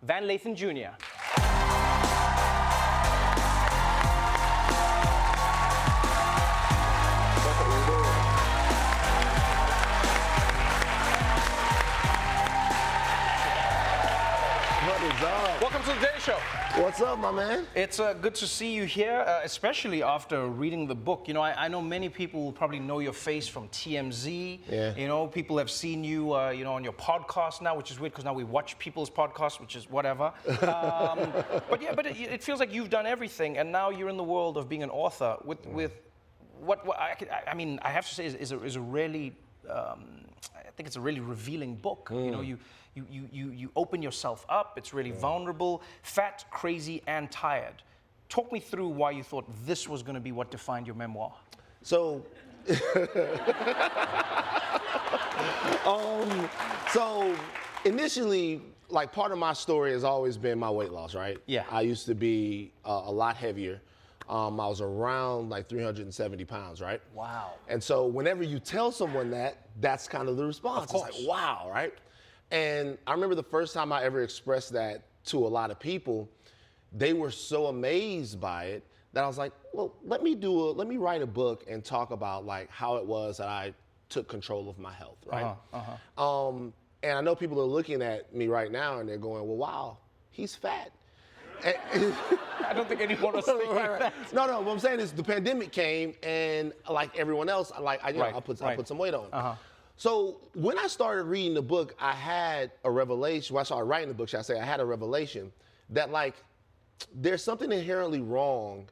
Lathan Jr. What is up? Welcome to the Daily Show. What's up, my man? It's good to see you here, especially after reading the book. You know, I know many people will probably know your face from TMZ. Yeah. You know, people have seen you, on your podcast now, which is weird because now we watch people's podcasts, which is whatever. But it feels like you've done everything, and now you're in the world of being an author with what I mean, I have to say is a really, I think it's a really revealing book. You know, you open yourself up. It's really vulnerable, fat, crazy, and tired. Talk me through why you thought this was going to be what defined your memoir. So, so initially, like, part of my story has always been my weight loss, right? Yeah. I used to be a lot heavier. I was around like 370 pounds, right? Wow. And so whenever you tell someone that, that's kind of the response. Of course. It's like, wow, right? And I remember the first time I ever expressed that to a lot of people, they were so amazed by it that I was like, well, let me write a book and talk about like how it was that I took control of my health, right? And I know people are looking at me right now and they're going, well, wow, he's fat. I don't think anyone was thinking that. No, what I'm saying is the pandemic came and like everyone else, I put some weight on. So when I started reading the book, I had a revelation. When I started writing the book, should I say, I had a revelation that like there's something inherently wrong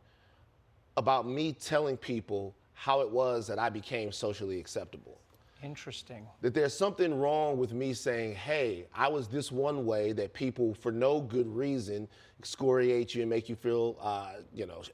about me telling people how it was that I became socially acceptable. Interesting. That there's something wrong with me saying, hey, I was this one way that people, for no good reason, excoriate you and make you feel,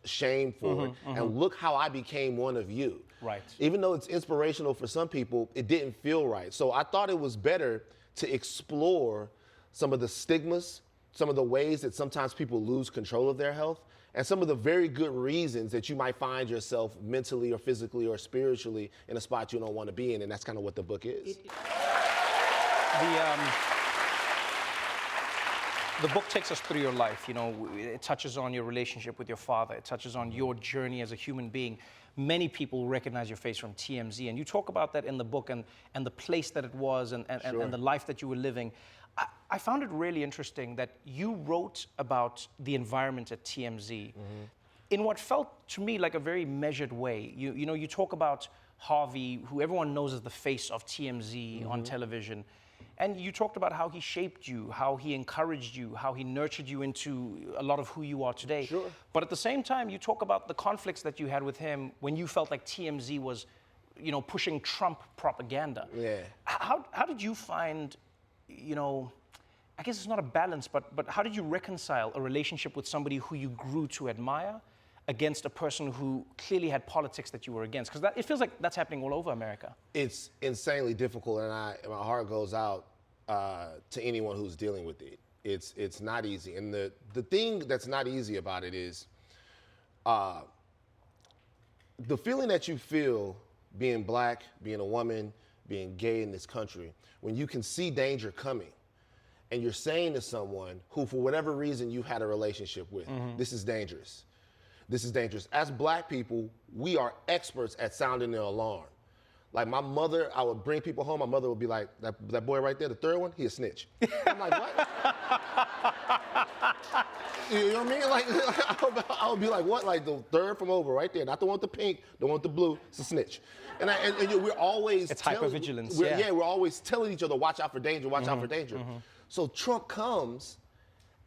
shame for it. And look how I became one of you. Right. Even though it's inspirational for some people, it didn't feel right. So I thought it was better to explore some of the stigmas, some of the ways that sometimes people lose control of their health, and some of the very good reasons that you might find yourself mentally or physically or spiritually in a spot you don't want to be in, and that's kind of what the book is. The book takes us through your life. You know, it touches on your relationship with your father. It touches on your journey as a human being. Many people recognize your face from TMZ, and you talk about that in the book and the place that it was and the life that you were living. I found it really interesting that you wrote about the environment at TMZ in what felt to me like a very measured way. You talk about Harvey, who everyone knows as the face of TMZ on television, and you talked about how he shaped you, how he encouraged you, how he nurtured you into a lot of who you are today. Sure. But at the same time, you talk about the conflicts that you had with him when you felt like TMZ was, pushing Trump propaganda. Yeah. How did you find, I guess it's not a balance, but how did you reconcile a relationship with somebody who you grew to admire against a person who clearly had politics that you were against? Because it feels like that's happening all over America. It's insanely difficult, and my heart goes out to anyone who's dealing with it. It's not easy, and the thing that's not easy about it is the feeling that you feel being black, being a woman, being gay in this country, when you can see danger coming, and you're saying to someone who, for whatever reason, you've had a relationship with, this is dangerous. This is dangerous. As black people, we are experts at sounding the alarm. Like my mother, I would bring people home, my mother would be like, that boy right there, the third one, he a snitch. I'm like, what? You know what I mean? Like, I would be like, what? Like the third from over right there, not the one with the pink, the one with the blue, it's a snitch. And we're always— It's hypervigilance, we're always telling each other, watch out for danger, watch out for danger. So Trump comes,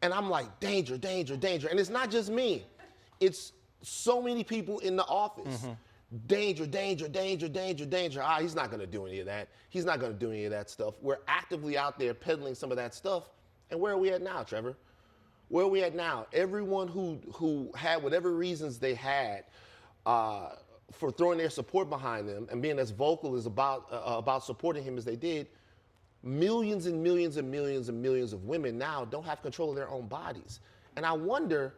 and I'm like, danger, danger, danger. And it's not just me. It's so many people in the office. Danger, danger, danger, danger, danger. He's not gonna do any of that. He's not gonna do any of that stuff. We're actively out there peddling some of that stuff. And where are we at now, Trevor? Where are we at now? Everyone who had whatever reasons they had for throwing their support behind them and being as vocal as about supporting him as they did, millions and millions and millions and millions of women now don't have control of their own bodies. And I wonder,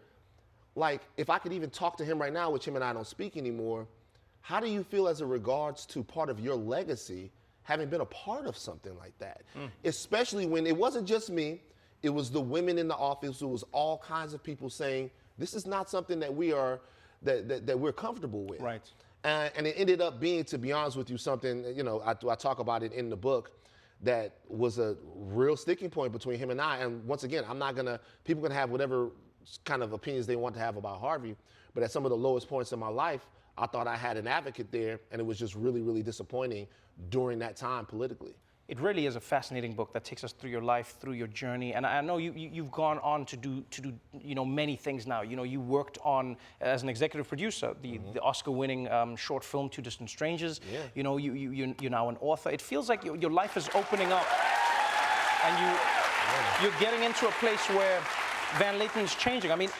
like, if I could even talk to him right now, which him and I don't speak anymore, how do you feel as it regards to part of your legacy having been a part of something like that? Especially when it wasn't just me, It was the women in the office. It was all kinds of people saying, this is not something that we're comfortable with. Right. And it ended up being, to be honest with you, something, I talk about it in the book, that was a real sticking point between him and I. And once again, people can have whatever kind of opinions they want to have about Harvey, but at some of the lowest points in my life, I thought I had an advocate there, and it was just really, really disappointing during that time politically. It really is a fascinating book that takes us through your life, through your journey. And I know you've gone on to do many things now. You worked on, as an executive producer, the Oscar-winning short film Two Distant Strangers. Yeah. You're now an author. It feels like your life is opening up, and you're getting into a place where Van Lathan's changing. I mean,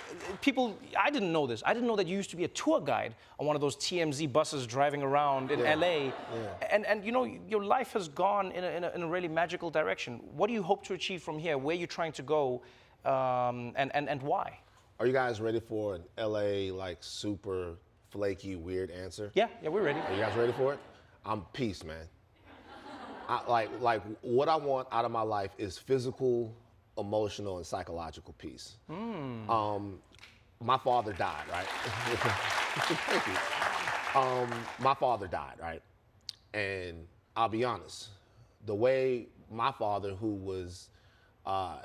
I didn't know this. I didn't know that you used to be a tour guide on one of those TMZ buses driving around in LA. Yeah. And your life has gone in a really magical direction. What do you hope to achieve from here? Where are you trying to go, and why? Are you guys ready for an LA, super flaky, weird answer? Yeah, we're ready. Are you guys ready for it? I'm peace, man. What I want out of my life is physical, emotional, and psychological peace. My father died, right? Thank you. My father died, right? And I'll be honest, the way my father, who was,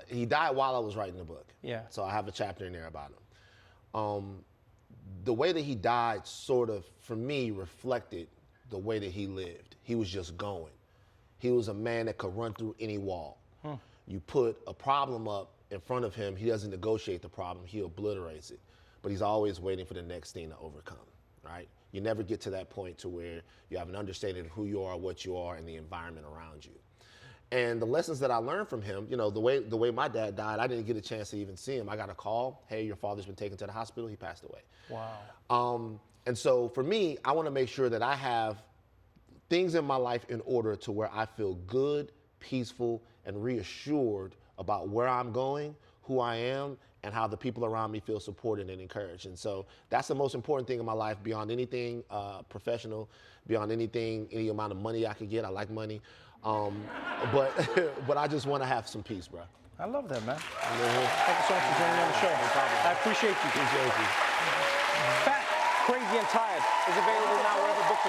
he died while I was writing the book. Yeah. So I have a chapter in there about him. The way that he died sort of, for me, reflected the way that he lived. He was just going. He was a man that could run through any wall. You put a problem up in front of him, he doesn't negotiate the problem, he obliterates it. But he's always waiting for the next thing to overcome, right? You never get to that point to where you have an understanding of who you are, what you are, and the environment around you. And the lessons that I learned from him, the way my dad died, I didn't get a chance to even see him. I got a call, hey, your father's been taken to the hospital, he passed away. Wow. And so for me, I want to make sure that I have things in my life in order to where I feel good, peaceful, and reassured about where I'm going, who I am, and how the people around me feel supported and encouraged. And so that's the most important thing in my life, beyond anything professional, beyond any amount of money I could get. I like money. But I just want to have some peace, bro. I love that, man. Thank you so much for joining me on the show. No problem. I appreciate you. Appreciate you. Fat, Crazy, and Tired is available now wherever books are